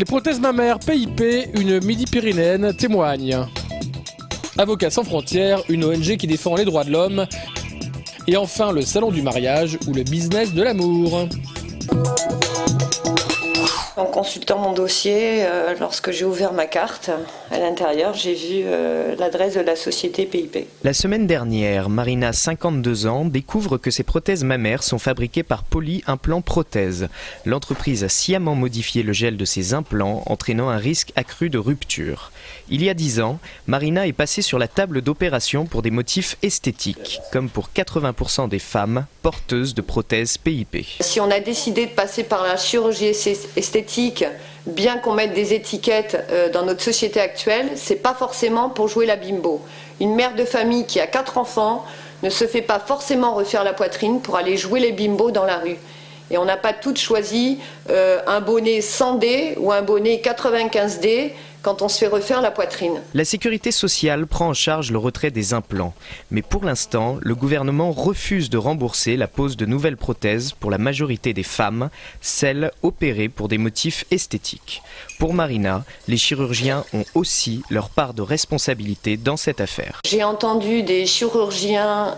Les prothèses mammaires PIP, une midi-pyrénéenne témoigne. Avocats sans frontières, une ONG qui défend les droits de l'homme. Et enfin le salon du mariage ou le business de l'amour. En consultant mon dossier, lorsque j'ai ouvert ma carte, à l'intérieur, j'ai vu l'adresse de la société PIP. La semaine dernière, Marina, 52 ans, découvre que ses prothèses mammaires sont fabriquées par Poly Implants Prothèses. L'entreprise a sciemment modifié le gel de ses implants, entraînant un risque accru de rupture. Il y a 10 ans, Marina est passée sur la table d'opération pour des motifs esthétiques, comme pour 80% des femmes porteuses de prothèses PIP. Si on a décidé de passer par la chirurgie esthétique, bien qu'on mette des étiquettes dans notre société actuelle, c'est pas forcément pour jouer la bimbo. Une mère de famille qui a 4 enfants ne se fait pas forcément refaire la poitrine pour aller jouer les bimbos dans la rue. Et on n'a pas toutes choisi un bonnet 100D ou un bonnet 95D quand on se fait refaire la poitrine. La sécurité sociale prend en charge le retrait des implants. Mais pour l'instant, le gouvernement refuse de rembourser la pose de nouvelles prothèses pour la majorité des femmes, celles opérées pour des motifs esthétiques. Pour Marina, les chirurgiens ont aussi leur part de responsabilité dans cette affaire. J'ai entendu des chirurgiens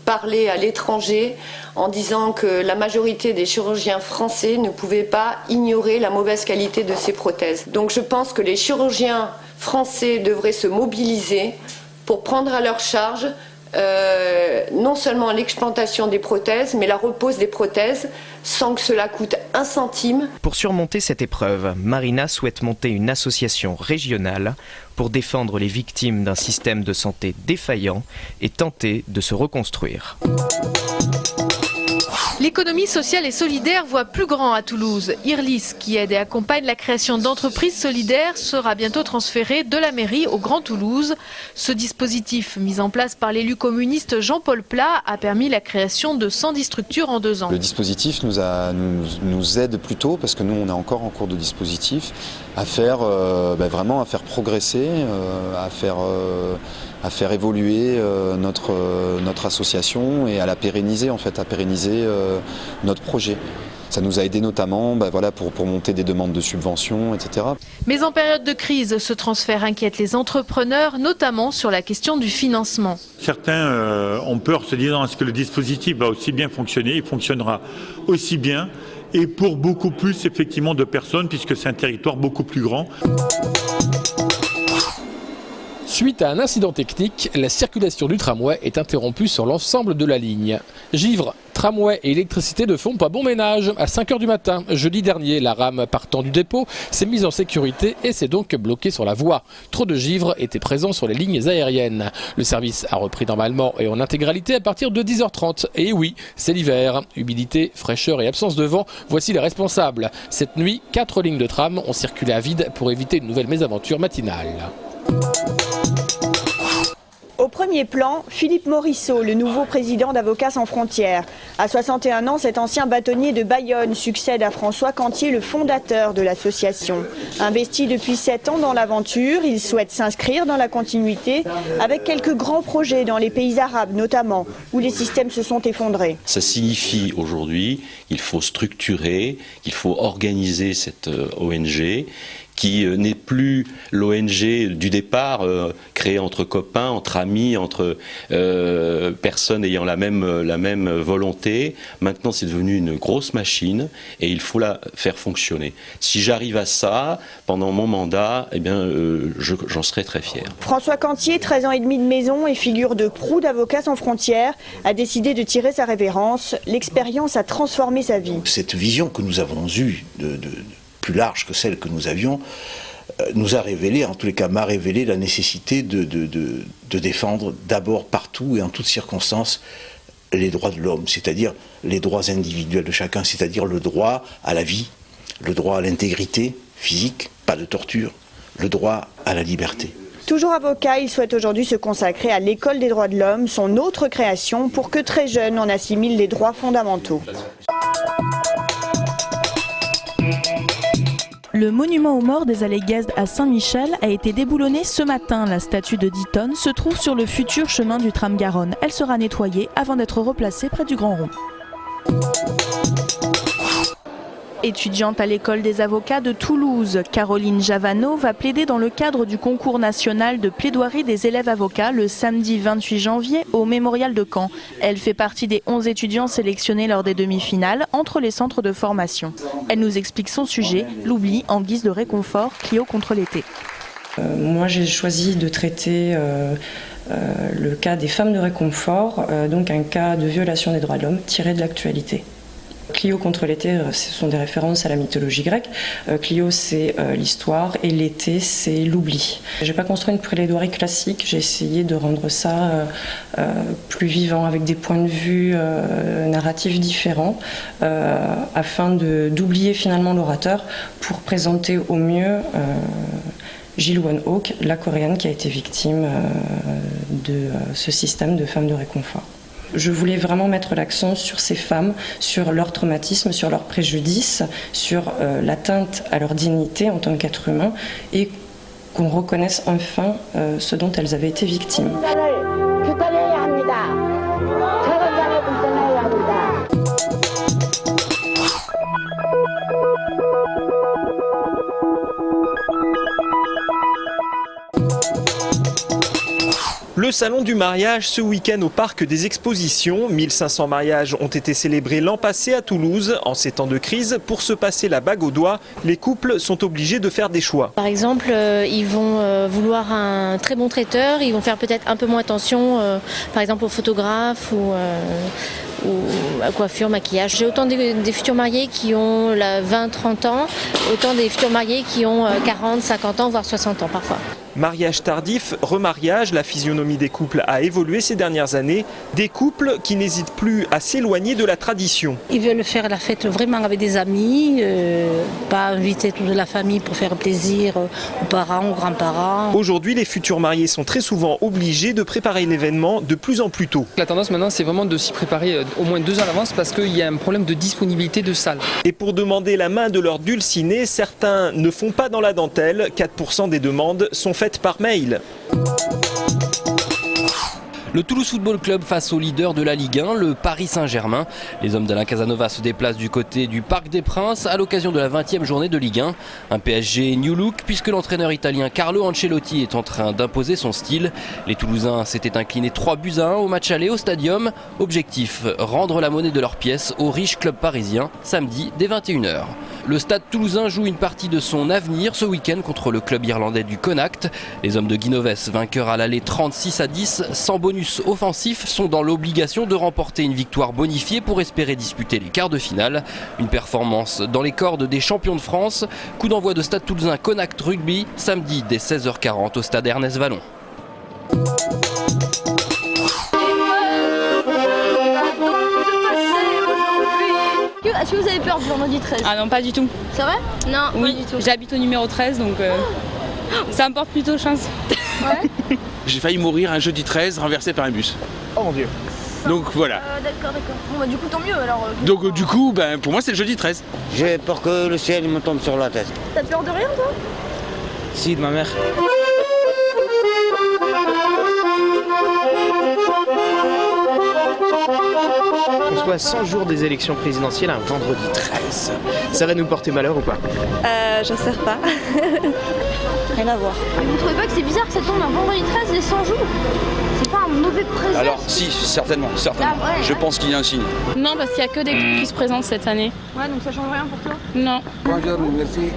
parler à l'étranger en disant que la majorité des chirurgiens français ne pouvaient pas ignorer la mauvaise qualité de ces prothèses. Donc je pense que les chirurgiens français devraient se mobiliser pour prendre à leur charge non seulement l'explantation des prothèses, mais la repose des prothèses sans que cela coûte un centime. Pour surmonter cette épreuve, Marina souhaite monter une association régionale pour défendre les victimes d'un système de santé défaillant et tenter de se reconstruire. L'économie sociale et solidaire voit plus grand à Toulouse. IRLIS, qui aide et accompagne la création d'entreprises solidaires, sera bientôt transféré de la mairie au Grand Toulouse. Ce dispositif, mis en place par l'élu communiste Jean-Paul Plat, a permis la création de 110 structures en 2 ans. Le dispositif nous aide plutôt, parce que nous on est encore en cours de dispositif, à faire vraiment à faire progresser, à faire évoluer notre association et à la pérenniser en fait, à pérenniser notre projet. Ça nous a aidé notamment pour monter des demandes de subventions, etc. Mais en période de crise, ce transfert inquiète les entrepreneurs, notamment sur la question du financement. Certains ont peur, se disant est-ce que le dispositif va aussi bien fonctionner, il fonctionnera aussi bien et pour beaucoup plus effectivement de personnes puisque c'est un territoire beaucoup plus grand. Suite à un incident technique, la circulation du tramway est interrompue sur l'ensemble de la ligne. Givre, tramway et électricité ne font pas bon ménage. À 5 h du matin, jeudi dernier, la rame partant du dépôt s'est mise en sécurité et s'est donc bloquée sur la voie. Trop de givre étaient présents sur les lignes aériennes. Le service a repris normalement et en intégralité à partir de 10 h 30. Et oui, c'est l'hiver. Humidité, fraîcheur et absence de vent, voici les responsables. Cette nuit, 4 lignes de tram ont circulé à vide pour éviter une nouvelle mésaventure matinale. Au premier plan, Philippe Morisseau, le nouveau président d'Avocats sans frontières. À 61 ans, cet ancien bâtonnier de Bayonne succède à François Cantier, le fondateur de l'association. Investi depuis 7 ans dans l'aventure, il souhaite s'inscrire dans la continuité avec quelques grands projets dans les pays arabes notamment, où les systèmes se sont effondrés. Ça signifie aujourd'hui qu'il faut structurer, qu'il faut organiser cette ONG, qui n'est plus l'ONG du départ, créée entre copains, entre amis, entre personnes ayant la même volonté. Maintenant, c'est devenu une grosse machine et il faut la faire fonctionner. Si j'arrive à ça, pendant mon mandat, eh bien, j'en serai très fier. François Cantier, 13 ans et demi de maison et figure de proue d'Avocats sans frontières, a décidé de tirer sa révérence. L'expérience a transformé sa vie. Cette vision que nous avons eue plus large que celle que nous avions, nous a révélé, en tous les cas m'a révélé la nécessité de défendre d'abord partout et en toutes circonstances les droits de l'homme, c'est-à-dire les droits individuels de chacun, c'est-à-dire le droit à la vie, le droit à l'intégrité physique, pas de torture, le droit à la liberté. Toujours avocat, il souhaite aujourd'hui se consacrer à l'école des droits de l'homme, son autre création, pour que très jeune on assimile les droits fondamentaux. Le monument aux morts des Allées Guesdes à Saint-Michel a été déboulonné ce matin. La statue de 10 tonnes se trouve sur le futur chemin du tram Garonne. Elle sera nettoyée avant d'être replacée près du Grand Rond. Étudiante à l'école des avocats de Toulouse, Caroline Javano va plaider dans le cadre du concours national de plaidoirie des élèves avocats le samedi 28 janvier au Mémorial de Caen. Elle fait partie des 11 étudiants sélectionnés lors des demi-finales entre les centres de formation. Elle nous explique son sujet, l'oubli en guise de réconfort, Clio contre l'été. Moi j'ai choisi de traiter le cas des femmes de réconfort, donc un cas de violation des droits de l'homme tiré de l'actualité. Clio contre l'été, ce sont des références à la mythologie grecque. Clio, c'est l'histoire et l'été, c'est l'oubli. Je n'ai pas construit une plaidoirie classique, j'ai essayé de rendre ça plus vivant, avec des points de vue narratifs différents, afin d'oublier finalement l'orateur pour présenter au mieux Ji Won-ok, la coréenne qui a été victime de ce système de femmes de réconfort. Je voulais vraiment mettre l'accent sur ces femmes, sur leur traumatisme, sur leurs préjudices, sur l'atteinte à leur dignité en tant qu'être humain et qu'on reconnaisse enfin ce dont elles avaient été victimes. Le salon du mariage ce week-end au parc des expositions. 1500 mariages ont été célébrés l'an passé à Toulouse. En ces temps de crise, pour se passer la bague au doigt, les couples sont obligés de faire des choix. Par exemple, ils vont vouloir un très bon traiteur, ils vont faire peut-être un peu moins attention, par exemple au photographe ou à coiffure, maquillage. J'ai autant des futurs mariés qui ont 20-30 ans, autant des futurs mariés qui ont 40-50 ans, voire 60 ans parfois. Mariage tardif, remariage, la physionomie des couples a évolué ces dernières années. Des couples qui n'hésitent plus à s'éloigner de la tradition. Ils veulent faire la fête vraiment avec des amis, pas inviter toute la famille pour faire plaisir aux parents, aux grands-parents. Aujourd'hui, les futurs mariés sont très souvent obligés de préparer l'événement de plus en plus tôt. La tendance maintenant, c'est vraiment de s'y préparer au moins 2 ans à l'avance parce qu'il y a un problème de disponibilité de salles. Et pour demander la main de leur dulciné, certains ne font pas dans la dentelle. 4% des demandes sont faites par mail. Le Toulouse Football Club face au leader de la Ligue 1, le Paris Saint-Germain. Les hommes d'Alain Casanova se déplacent du côté du Parc des Princes à l'occasion de la 20e journée de Ligue 1. Un PSG new look puisque l'entraîneur italien Carlo Ancelotti est en train d'imposer son style. Les Toulousains s'étaient inclinés 3-1 au match aller au Stadium. Objectif, rendre la monnaie de leurs pièces au riche club parisien samedi dès 21h. Le Stade toulousain joue une partie de son avenir ce week-end contre le club irlandais du Connacht. Les hommes de Guinoves, vainqueurs à l'aller 36-10, sans bonus offensif, sont dans l'obligation de remporter une victoire bonifiée pour espérer disputer les quarts de finale. Une performance dans les cordes des champions de France. Coup d'envoi de Stade toulousain Connacht Rugby, samedi dès 16h40 au Stade Ernest Vallon. Est-ce que vous avez peur du vendredi 13 ? Ah non, pas du tout. C'est vrai ? Non, oui, pas du tout. J'habite au numéro 13, donc ça me porte plutôt chance. Ouais. J'ai failli mourir un jeudi 13 renversé par un bus. Oh mon Dieu. Donc voilà. D'accord. Bon bah du coup tant mieux alors. Donc du coup, pour moi c'est le jeudi 13. J'ai peur que le ciel me tombe sur la tête. T'as peur de rien toi ? Si, de ma mère. On soit à 100 jours des élections présidentielles un vendredi 13. Ça va nous porter malheur ou pas ? J'en sais pas. Rien à voir. Vous trouvez pas que c'est bizarre que ça tombe un vendredi 13 les 100 jours ? C'est pas un mauvais présage ? Alors si, certainement. Ah, ouais, je pense qu'il y a un signe. Non, parce qu'il n'y a que des qui se présentent cette année. Ouais, donc ça change rien pour toi ? Non. Bonjour, merci.